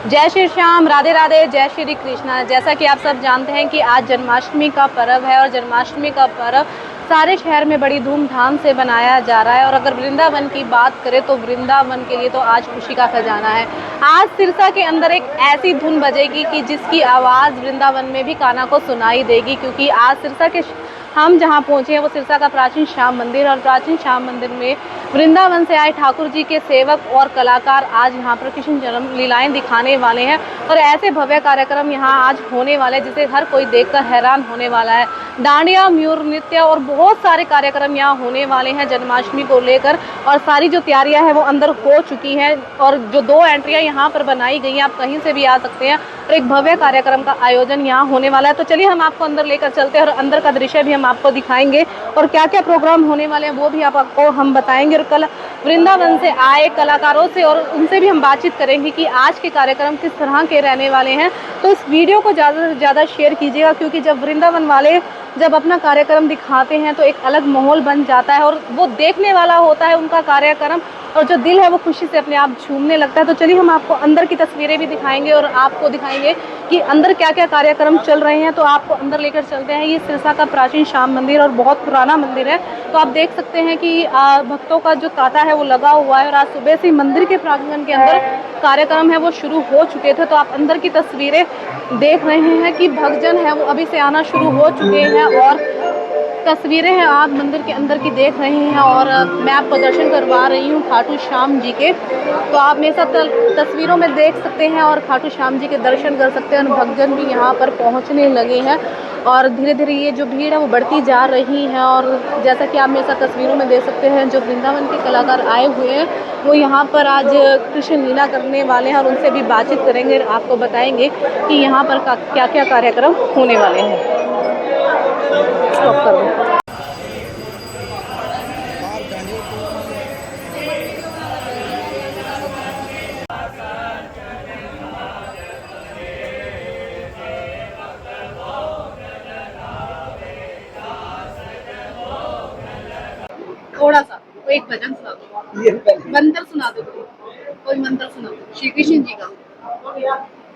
जय श्री श्याम, राधे राधे, जय श्री कृष्णा। जैसा कि आप सब जानते हैं कि आज जन्माष्टमी का पर्व है और जन्माष्टमी का पर्व सारे शहर में बड़ी धूमधाम से बनाया जा रहा है। और अगर वृंदावन की बात करें तो वृंदावन के लिए तो आज खुशी का खजाना है। आज सिरसा के अंदर एक ऐसी धुन बजेगी कि जिसकी आवाज़ वृंदावन में भी काना को सुनाई देगी, क्योंकि आज सिरसा के हम जहाँ पहुँचे हैं वो सिरसा का प्राचीन श्याम मंदिर, और प्राचीन श्याम मंदिर में वृंदावन से आए ठाकुर जी के सेवक और कलाकार आज यहाँ पर कृष्ण जन्म लीलाएं दिखाने वाले हैं। और ऐसे भव्य कार्यक्रम यहाँ आज होने वाले हैं जिसे हर कोई देखकर हैरान होने वाला है। डांडिया, मयूर नृत्य और बहुत सारे कार्यक्रम यहाँ होने वाले हैं जन्माष्टमी को लेकर। और सारी जो तैयारियां हैं वो अंदर हो चुकी हैं, और जो 2 एंट्रियां यहाँ पर बनाई गई हैं, आप कहीं से भी आ सकते हैं। और एक भव्य कार्यक्रम का आयोजन यहाँ होने वाला है। तो चलिए हम आपको अंदर लेकर चलते हैं और अंदर का दृश्य भी हम आपको दिखाएंगे, और क्या क्या प्रोग्राम होने वाले हैं वो भी आपको हम बताएंगे। और कल वृंदावन से आए कलाकारों से और उनसे भी हम बातचीत करेंगे कि आज के कार्यक्रम किस तरह के रहने वाले हैं। तो इस वीडियो को ज़्यादा से ज़्यादा शेयर कीजिएगा, क्योंकि जब वृंदावन वाले जब अपना कार्यक्रम दिखाते हैं तो एक अलग माहौल बन जाता है और वो देखने वाला होता है उनका कार्यक्रम, और जो दिल है वो खुशी से अपने आप झूमने लगता है। तो चलिए हम आपको अंदर की तस्वीरें भी दिखाएंगे और आपको दिखाएंगे कि अंदर क्या क्या कार्यक्रम चल रहे हैं। तो आपको अंदर लेकर चलते हैं। ये सिरसा का प्राचीन श्याम मंदिर और बहुत पुराना मंदिर है। तो आप देख सकते हैं कि भक्तों का जो तांता है वो लगा हुआ है, और आज सुबह से मंदिर के प्रांगण के अंदर कार्यक्रम है वो शुरू हो चुके थे। तो आप अंदर की तस्वीरें देख रहे हैं कि भक्तजन है वो अभी से आना शुरू हो चुके हैं, और तस्वीरें हैं आप मंदिर के अंदर की देख रहे हैं। और मैं आपको दर्शन करवा रही हूँ खाटू श्याम जी के। तो आप मेरे साथ तस्वीरों में देख सकते हैं और खाटू श्याम जी के दर्शन कर सकते हैं। भक्तजन भी यहाँ पर पहुँचने लगे हैं, और धीरे धीरे ये जो भीड़ है वो बढ़ती जा रही है। और जैसा कि आप मेरे साथ तस्वीरों में देख सकते हैं, जो वृंदावन के कलाकार आए हुए हैं वो यहाँ पर आज कृष्ण लीला करने वाले हैं, और उनसे भी बातचीत करेंगे, आपको बताएंगे कि यहाँ पर क्या क्या कार्यक्रम होने वाले हैं। स्टॉप कर दो। थोड़ा सा एक भजन सुना दो, मंत्र सुना दो, कोई मंत्र सुना दो श्री कृष्ण जी का।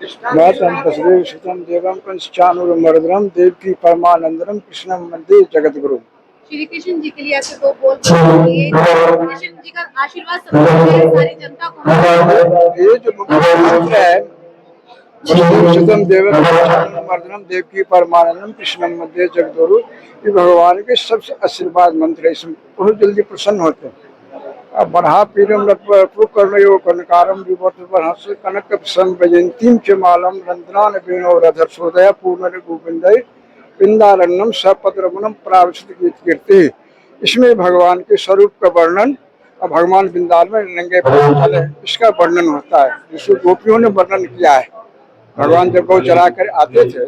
सुतम देवम कंचानुरमर्दनम देवकी परमानंदनम कृष्णम वंदे जगद्गुरु। श्री कृष्ण जी के लिए ऐसे 2 बोल बोलिए, कृष्ण जी का आशीर्वाद सबको सारी जनता को। ये जो मंत्र है, सुतम देवम कंचानुरमर्दनम देवकी परमानंदनम कृष्णम वंदे जगद्गुरु, ये भगवान के सबसे आशीर्वाद मंत्र है। इसमें बहुत जल्दी प्रसन्न होते हैं। अब बढ़ा पीरम कर्णयो कनकारम विवर्तवर्हस्य कनक संवजंतीम च मालम रंद्रान वेणो रधर्षोदय पूर्ण गोविंदय वृंदारण्यम सपद्रमणम प्रावृत कीर्ति। इसमें भगवान के स्वरूप का वर्णन, और भगवान वृंदावन में नंगे पैर है इसका वर्णन होता है, जिसको गोपियों ने वर्णन किया है। भगवान जब गौ चरा कर आते थे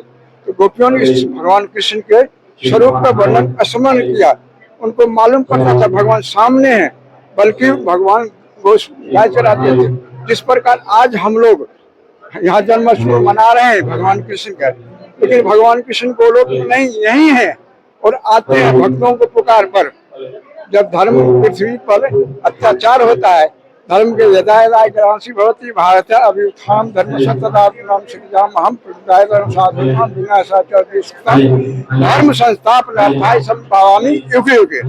तो गोपियों ने इस भगवान कृष्ण के स्वरूप का वर्णन स्मरण किया। उनको मालूम पड़ता था भगवान सामने है, बल्कि भगवान गाय चराते थे। जिस प्रकार आज हम लोग यहाँ जन्माष्टमी मना रहे हैं भगवान कृष्ण का, लेकिन भगवान कृष्ण को लोग नहीं यही है और आते हैं भक्तों को पुकार पर। जब धर्म पृथ्वी पर अत्याचार होता है, धर्म के यदा यदा ग्रांसी भवति भारत अभ्युत्थान धर्म सतताम सिद्धाम हम धर्म संस्थापनार्थाय संभावामि युगे युगे।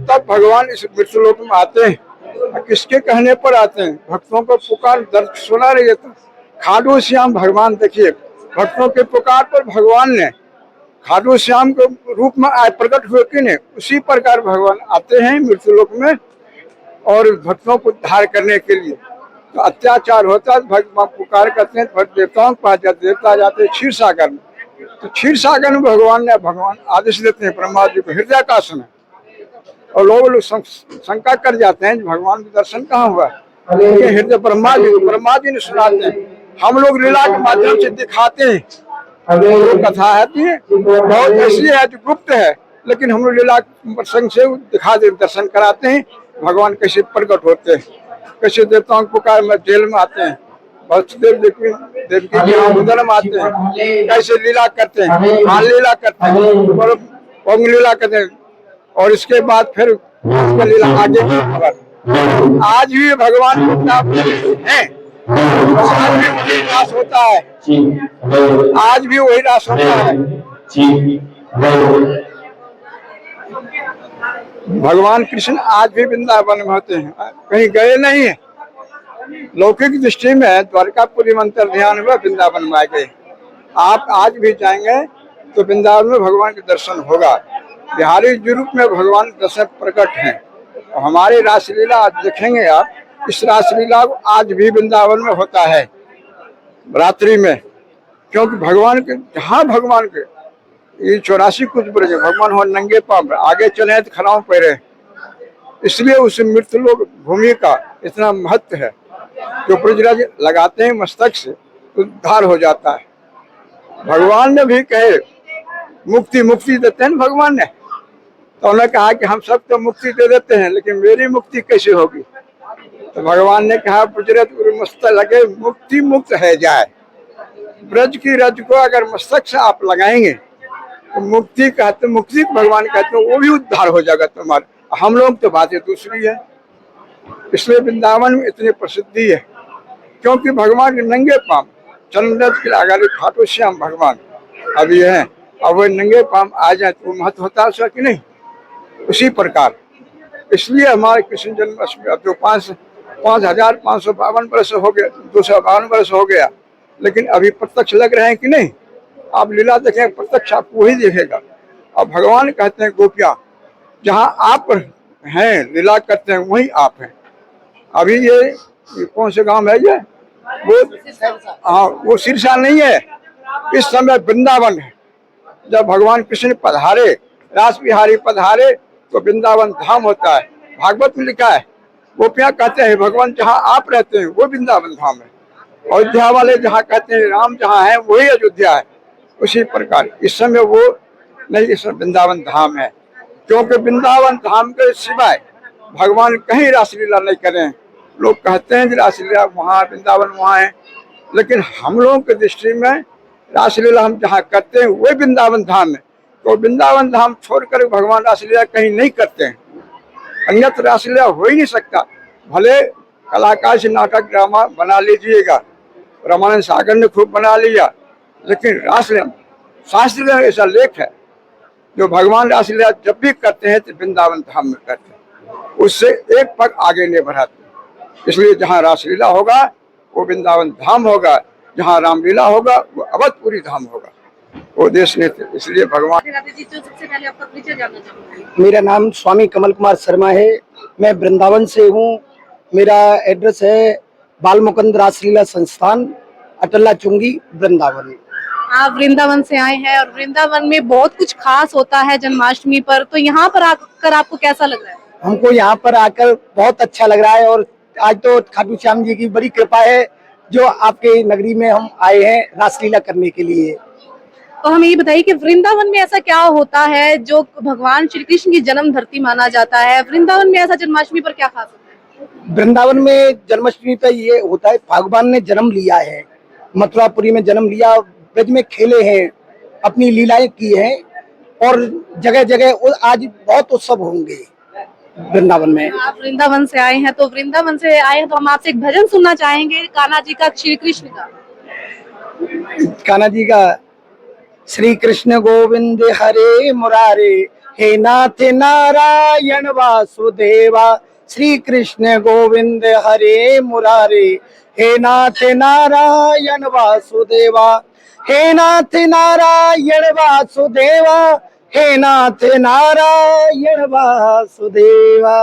तब भगवान इस मृत्युलोक में आते हैं। किसके कहने पर आते हैं? भक्तों को पुकार दर्द सुना रही है। तो खाटू श्याम भगवान देखिए, भक्तों के पुकार पर भगवान ने खाटू श्याम के रूप में आए प्रकट हुए कि नहीं, उसी प्रकार भगवान आते हैं मृत्युलोक में और भक्तों को उद्धार करने के लिए। तो अत्याचार होता है, भगवान पुकार करते हैं, भक्त देवताओं के पास जाते, देवता जाते हैं क्षीर सागर में। तो क्षीर सागर में भगवान आदेश देते हैं ब्रह्मा जी को हृदयाकाश में, और लोग शंका कर जाते हैं भगवान का दर्शन कहाँ हुआ। हृदय ब्रह्मा जी ने सुनाते हैं, हम लोग लीला के माध्यम से दिखाते हैं। कथा है बहुत ऐसी है जो गुप्त है, लेकिन हम लोग लीला प्रसंग से दिखा दे, दर्शन कराते हैं भगवान कैसे प्रकट होते हैं, कैसे देवताओं के पुकार में जेल में आते हैं, वसुदेव देवकी के उदर में आते हैं, कैसे लीला करते हैं, बाल लीला करते हैं, पंग लीला करते हैं, और इसके बाद फिर लीला आगे की खबर। आज भी भगवान है, आज भी वही रास होता है, आज भी वही रास होता है। भगवान कृष्ण आज भी वृंदावन में होते हैं, कहीं गए नहीं है। लौकिक दृष्टि में द्वारकापुरी मंत्र ध्यान में वृंदावन में आ गए। आप आज भी जाएंगे तो वृंदावन में भगवान के दर्शन होगा। बिहारी रूप में भगवान दर्शन प्रकट हैं। और हमारी रासलीला आज देखेंगे आप, इस रासलीला आज भी वृंदावन में होता है रात्रि में, क्योंकि भगवान के जहाँ भगवान के ये 84 कुछ ब्रज भगवान हो नंगे पाँव आगे चले तो खड़ाओं पैरे, इसलिए उस मृत्यु लोक भूमि का इतना महत्व है। जो ब्रजराज लगाते हैं मस्तक से उद्धार हो जाता है। भगवान ने भी कहे मुक्ति मुक्ति देते हैं भगवान ने, तो उन्होंने कहा कि हम सब तो मुक्ति दे देते हैं, लेकिन मेरी मुक्ति कैसे होगी? तो भगवान ने कहा ब्रजरथ मस्तक लगे मुक्ति मुक्त है जाए। ब्रज की रज को अगर मस्तक से आप लगाएंगे तो मुक्ति कहते, मुक्ति भगवान कहते हैं, वो भी उद्धार हो जाएगा तुम्हारा। हम लोग तो बातें दूसरी है। इसलिए वृंदावन में इतनी प्रसिद्धि है, क्योंकि भगवान के नंगे पाँव चंद्रनाथ के आगे खाटू श्याम भगवान अभी है, अब वो नंगे पाँव आ जाए तो महत्व होता है उसका कि नहीं? उसी प्रकार इसलिए हमारे कृष्ण जन्माष्टमी अब जो 5,552 वर्ष हो गया, 252 वर्ष हो गया, लेकिन अभी प्रत्यक्ष लग रहे हैं कि नहीं? आप लीला देखें प्रत्यक्ष आपको वही देखेगा। और भगवान कहते हैं गोपिया जहाँ आप हैं लीला करते हैं वही आप हैं। अभी ये कौन से गांव है ये? वो हाँ, वो सिरसा नहीं है, इस समय वृंदावन है। जब भगवान कृष्ण पधारे, रास बिहारी पधारे तो वृंदावन धाम होता है। भागवत में लिखा है, गोपियाँ कहते हैं भगवान जहाँ आप रहते हैं वो वृंदावन धाम है। अयोध्या वाले जहाँ कहते हैं राम जहाँ है वही अयोध्या है। उसी प्रकार इस समय वो नहीं, इस वृंदावन धाम है, क्योंकि वृंदावन धाम के सिवाय भगवान कहीं रासलीला नहीं करें। लोग कहते हैं कि रासलीला वहाँ वृंदावन वहाँ है, लेकिन हम लोगों की दृष्टि में रासलीला हम जहाँ करते हैं वही वृंदावन धाम है। तो वृंदावन धाम छोड़कर भगवान रासलीला कहीं नहीं करते हैं, अन्यत्र रासलीला हो ही नहीं सकता। भले कलाकार से नाटक ड्रामा बना लीजिएगा, रामानंद सागर ने खूब बना लिया, लेकिन रासलीला शास्त्र में ऐसा लेख है जो भगवान रासलीला जब भी करते हैं तो वृंदावन धाम में करते हैं, उससे एक पग आगे नहीं बढ़ाते। इसलिए जहाँ रासलीला होगा वो वृंदावन धाम होगा, जहाँ रामलीला होगा वो अवधपुरी धाम होगा, वो देश ने। इसलिए भगवान जी, जो सबसे पहले आपका परिचय जानना चाहूंगी। मेरा नाम स्वामी कमल कुमार शर्मा है, मैं वृंदावन से हूँ। मेरा एड्रेस है बाल मुकुंद रासलीला संस्थान, अटल्ला चुंगी, वृंदावन। आप वृंदावन से आए हैं और वृंदावन में बहुत कुछ खास होता है जन्माष्टमी पर, तो यहाँ पर आकर आपको कैसा लग रहा है? हमको यहाँ पर आकर बहुत अच्छा लग रहा है, और आज तो खाटू श्याम जी की बड़ी कृपा है जो आपके नगरी में हम आए हैं रासलीला करने के लिए। तो हमें ये बताइए कि वृंदावन में ऐसा क्या होता है जो भगवान श्री कृष्ण की जन्म धरती माना जाता है? वृंदावन में ऐसा जन्माष्टमी पर क्या खास होता है? वृंदावन में जन्माष्टमी पर ये होता है, भगवान ने जन्म लिया है, मथुरापुरी में जन्म लिया, ब्रज में खेले हैं, अपनी लीलाएं की हैं, और जगह जगह आज बहुत उत्सव होंगे वृंदावन में। आप वृंदावन से आए हैं, तो वृंदावन से आए हैं तो हम आपसे एक भजन सुनना चाहेंगे कान्हा जी का, श्री कृष्ण का। कान्हा जी का, श्री कृष्ण गोविंद हरे मुरारे, हे नाथ नारायण वासुदेवा। श्री कृष्ण गोविंद हरे मुरारे, हे नाथ नारायण वासुदेवा। हे नाथ नारायण वासुदेवा, हे नाथ नारायण वासुदेवा।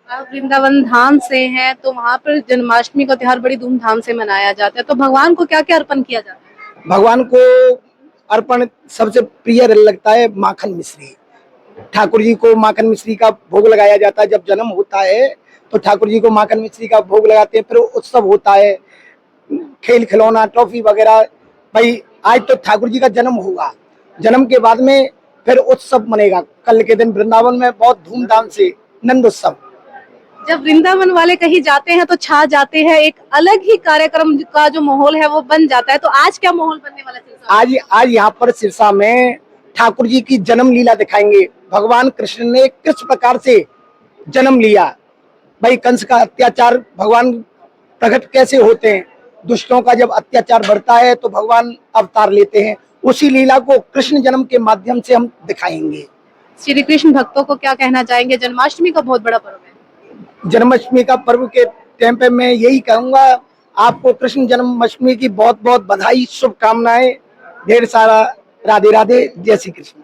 आप वृंदावन धाम से हैं, तो वहाँ पर जन्माष्टमी का त्योहार बड़ी धूमधाम से मनाया जाता है, तो भगवान को क्या क्या अर्पण किया जाता है? भगवान को अर्पण सबसे प्रिय लगता है माखन मिश्री। ठाकुर जी को माखन मिश्री का भोग लगाया जाता है। जब जन्म होता है तो ठाकुर जी को माखन मिश्री का भोग लगाते हैं, फिर उत्सव होता है, खेल खिलौना ट्रॉफी वगैरह। भाई आज तो ठाकुर जी का जन्म होगा, जन्म के बाद में फिर उत्सव मनेगा। कल के दिन वृंदावन में बहुत धूमधाम से नंद उत्सव। जब वृंदावन वाले कहीं जाते हैं तो छा जाते हैं, एक अलग ही कार्यक्रम का जो माहौल है वो बन जाता है। तो आज क्या माहौल बनने वाला है? आज यहाँ पर सिरसा में ठाकुर जी की जन्म लीला दिखाएंगे। भगवान कृष्ण ने किस प्रकार से जन्म लिया, भाई कंस का अत्याचार भगवान प्रकट कैसे होते हैं। दुष्टों का जब अत्याचार बढ़ता है तो भगवान अवतार लेते हैं। उसी लीला को कृष्ण जन्म के माध्यम से हम दिखाएंगे। श्री कृष्ण भक्तों को क्या कहना चाहेंगे? जन्माष्टमी का बहुत बड़ा पर्व है। जन्माष्टमी का पर्व के टाइम पे मैं यही कहूंगा, आपको कृष्ण जन्माष्टमी की बहुत बहुत बधाई, शुभकामनाएं, ढेर सारा राधे राधे, जय श्री कृष्ण।